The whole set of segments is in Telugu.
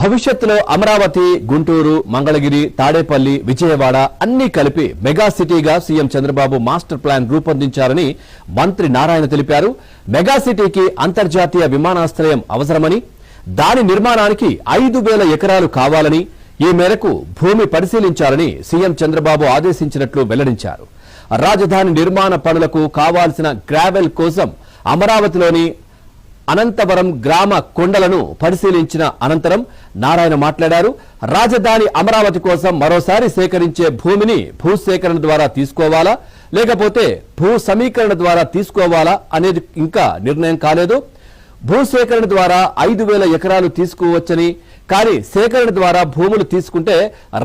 భవిష్యత్తులో అమరావతి, గుంటూరు, మంగళగిరి, తాడేపల్లి, విజయవాడ అన్ని కలిపి మెగా సిటీగా సీఎం చంద్రబాబు మాస్టర్ ప్లాన్ రూపొందించారని మంత్రి నారాయణ తెలిపారు. మెగా సిటీకి అంతర్జాతీయ విమానాశ్రయం అవసరమని, దాని నిర్మాణానికి 5,000 ఎకరాలు కావాలని, ఈ మేరకు భూమి పరిశీలించాలని సీఎం చంద్రబాబు ఆదేశించినట్లు వెల్లడించారు. రాజధాని నిర్మాణ పనులకు కావాల్సిన గ్రావెల్ కోసం అమరావతిలోని అనంతవరం గ్రామ కొండలను పరిశీలించిన అనంతరం నారాయణ మాట్లాడారు. రాజధాని అమరావతి కోసం మరోసారి సేకరించే భూమిని భూసేకరణ ద్వారా తీసుకోవాలా లేకపోతే భూ సమీకరణ ద్వారా తీసుకోవాలా అనేది ఇంకా నిర్ణయం కాలేదు. భూసేకరణ ద్వారా 5,000 ఎకరాలు తీసుకోవచ్చని, కానీ సేకరణ ద్వారా భూములు తీసుకుంటే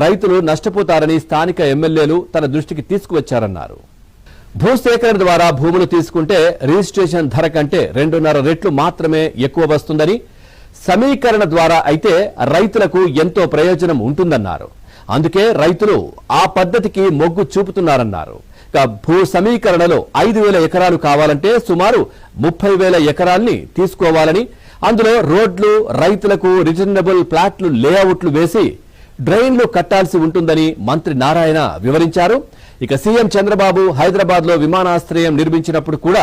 రైతులు నష్టపోతారని స్థానిక ఎమ్మెల్యేలు తన దృష్టికి తీసుకువచ్చారన్నారు. భూసేకరణ ద్వారా భూములు తీసుకుంటే రిజిస్ట్రేషన్ ధర కంటే 2.5 రెట్లు మాత్రమే ఎక్కువ వస్తుందని, సమీకరణ ద్వారా అయితే రైతులకు ఎంతో ప్రయోజనం ఉంటుందన్నారు. అందుకే రైతులు ఆ పద్ధతికి మొగ్గు చూపుతున్నారన్నారు. భూ సమీకరణలో 5,000 ఎకరాలు కావాలంటే సుమారు 30,000 ఎకరాల్ని తీసుకోవాలని, అందులో రోడ్లు, రైతులకు రిటర్నబుల్ ప్లాట్లు లేఅవుట్లు వేసి డ్రైన్లు కట్టాల్సి ఉంటుందని మంత్రి నారాయణ వివరించారు. ఇక సీఎం చంద్రబాబు హైదరాబాద్ లో విమానాశ్రయం నిర్మించినప్పుడు కూడా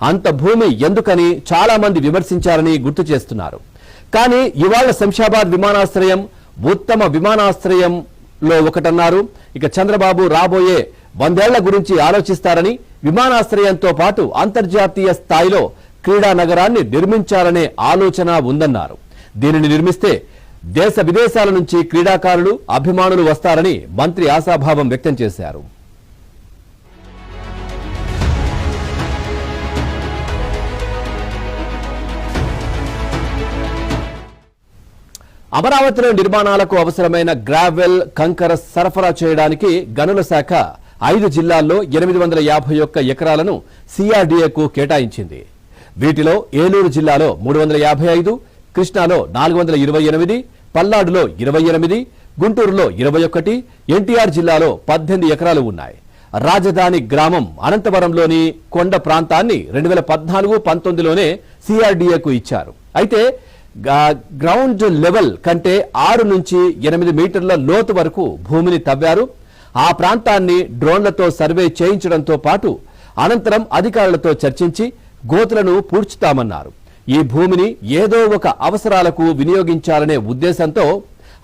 అంత భూమి ఎందుకని చాలా మంది విమర్శించారని గుర్తు చేస్తున్నారు. కానీ ఇవాళ శంషాబాద్ విమానాశ్రయం ఉత్తమ విమానాశ్రయంలో ఒకటన్నారు. ఇక చంద్రబాబు రాబోయే 100 ఏళ్ల గురించి ఆలోచిస్తారని, విమానాశ్రయంతో పాటు అంతర్జాతీయ స్థాయిలో క్రీడా నగరాన్ని నిర్మించాలనే ఆలోచన ఉందన్నారు. దీనిని నిర్మిస్తే దేశ విదేశాల నుంచి క్రీడాకారులు, అభిమానులు వస్తారని మంత్రి ఆశాభావం వ్యక్తం చేశారు. అమరావతిలో నిర్మాణాలకు అవసరమైన గ్రావెల్, కంకర సరఫరా చేయడానికి గనుల శాఖ 5 జిల్లాల్లో 851 ఎకరాలను సిఆర్డీఏకు కేటాయించింది. వీటిలో ఏలూరు జిల్లాలో 355, కృష్ణాలో 428, పల్నాడులో 28, గుంటూరులో 21, ఎన్టీఆర్ జిల్లాలో 18 ఎకరాలు ఉన్నాయి. రాజధాని గ్రామం అనంతవరంలోని కొండ ప్రాంతాన్ని 2014-19లోనే సిఆర్డీఏకు ఇచ్చారు. అయితే గ్రౌండ్ లెవెల్ కంటే 6 నుంచి 8 మీటర్ల లోతు వరకు భూమిని తవ్వారు. ఆ ప్రాంతాన్ని డ్రోన్లతో సర్వే చేయించడంతో పాటు అనంతరం అధికారులతో చర్చించి గోతులను పూడ్చుతామన్నారు. ఈ భూమిని ఏదో ఒక అవసరాలకు వినియోగించాలనే ఉద్దేశంతో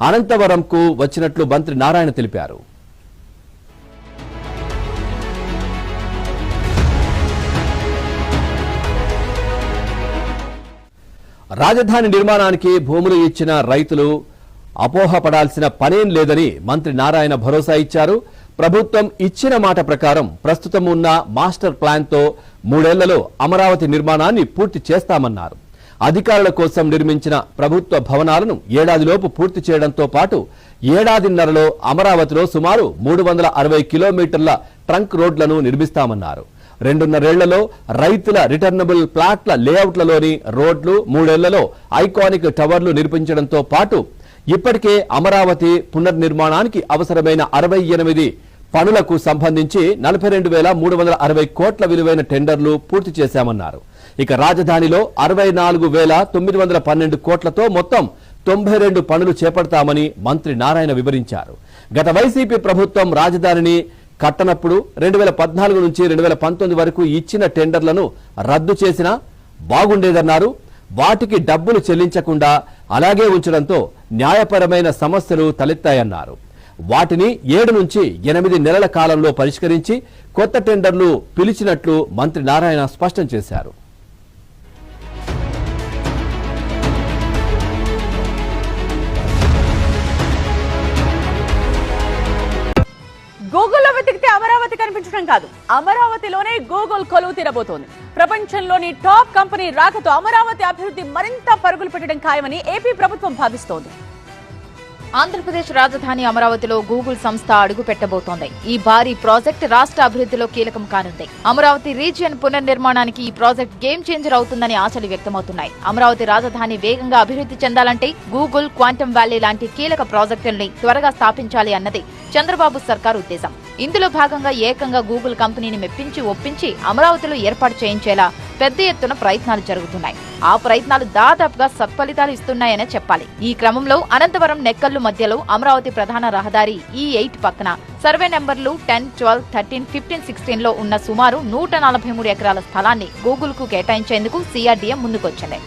అనంతవరంకు వచ్చినట్లు మంత్రి నారాయణ తెలిపారు. రాజధాని నిర్మాణానికి భూములు ఇచ్చిన రైతులు అపోహపడాల్సిన పనేం లేదని మంత్రి నారాయణ భరోసా ఇచ్చారు. ప్రభుత్వం ఇచ్చిన మాట ప్రకారం ప్రస్తుతం ఉన్న మాస్టర్ ప్లాన్తో 3 ఏళ్లలో అమరావతి నిర్మాణాన్ని పూర్తి చేస్తామన్నారు. అధికారుల కోసం నిర్మించిన ప్రభుత్వ భవనాలను ఏడాదిలోపు పూర్తి చేయడంతో పాటు ఏడాదిన్నరలో అమరావతిలో సుమారు 360 కిలోమీటర్ల ట్రంక్ రోడ్లను నిర్మిస్తామన్నారు. 2.5 ఏళ్లలో రైతుల రిటర్నబుల్ ప్లాట్ల లేఅవుట్లలోని రోడ్లు, 3 ఏళ్లలో ఐకానిక్ టవర్లు నిర్మించడంతో పాటు ఇప్పటికే అమరావతి పునర్నిర్మాణానికి అవసరమైన 68 పనులకు సంబంధించి 42,360 కోట్ల విలువైన టెండర్లు పూర్తి చేశామన్నారు. ఇక రాజధానిలో 64,912 కోట్లతో మొత్తం 92 పనులు చేపడతామని మంత్రి నారాయణ వివరించారు. గత వైసీపీ ప్రభుత్వం రాజధానిని కట్టనప్పుడు 2014 నుంచి 2019 వరకు ఇచ్చిన టెండర్లను రద్దు చేసినా బాగుండేదన్నారు. వాటికి డబ్బులు చెల్లించకుండా అలాగే ఉంచడంతో న్యాయపరమైన సమస్యలు తలెత్తాయన్నారు. వాటిని 7 నుంచి 8 నెలల కాలంలో పరిష్కరించి కొత్త టెండర్లు పిలిచినట్లు మంత్రి నారాయణ స్పష్టం చేశారు. గూగుల్లో వెతికితే అమరావతి కనిపించడం కాదు, అమరావతిలోనే గూగుల్ కొలువు తీరబోతోంది. ప్రపంచంలోని టాప్ కంపెనీ రాకతో అమరావతి అభివృద్ధి మరింత పరుగులు పెట్టడం ఖాయమని ఏపీ ప్రభుత్వం భావిస్తోంది. ఆంధ్రప్రదేశ్ రాజధాని అమరావతిలో గూగుల్ సంస్థ అడుగు పెట్టబోతోంది. ఈ భారీ ప్రాజెక్ట్ రాష్ట్ర అభివృద్ధిలో కీలకం కానుంది. అమరావతి రీజియన్ పునర్నిర్మాణానికి ఈ ప్రాజెక్ట్ గేమ్ చేంజర్ అవుతుందని ఆశలు వ్యక్తమవుతున్నాయి. అమరావతి రాజధాని వేగంగా అభివృద్ధి చెందాలంటే గూగుల్, క్వాంటమ్ వ్యాలీ లాంటి కీలక ప్రాజెక్టుల్ని త్వరగా స్థాపించాలి అన్నది చంద్రబాబు సర్కార్ ఉద్దేశం. ఇందులో భాగంగా ఏకంగా గూగుల్ కంపెనీని మెప్పించి ఒప్పించి అమరావతిలో ఏర్పాటు చేయించేలా పెద్ద ఎత్తున ప్రయత్నాలు జరుగుతున్నాయి. ఆ ప్రయత్నాలు దాదాపుగా సత్ఫలితాలు ఇస్తున్నాయనే చెప్పాలి. ఈ క్రమంలో అనంతపురం నెక్కల్లు మధ్యలో అమరావతి ప్రధాన రహదారి E8 పక్కన సర్వే నెంబర్లు 10, 12, 13, 15, 16 లో ఉన్న సుమారు 143 ఎకరాల స్థలాన్ని గూగుల్ కు కేటాయించేందుకు CRDA ముందుకొచ్చింది.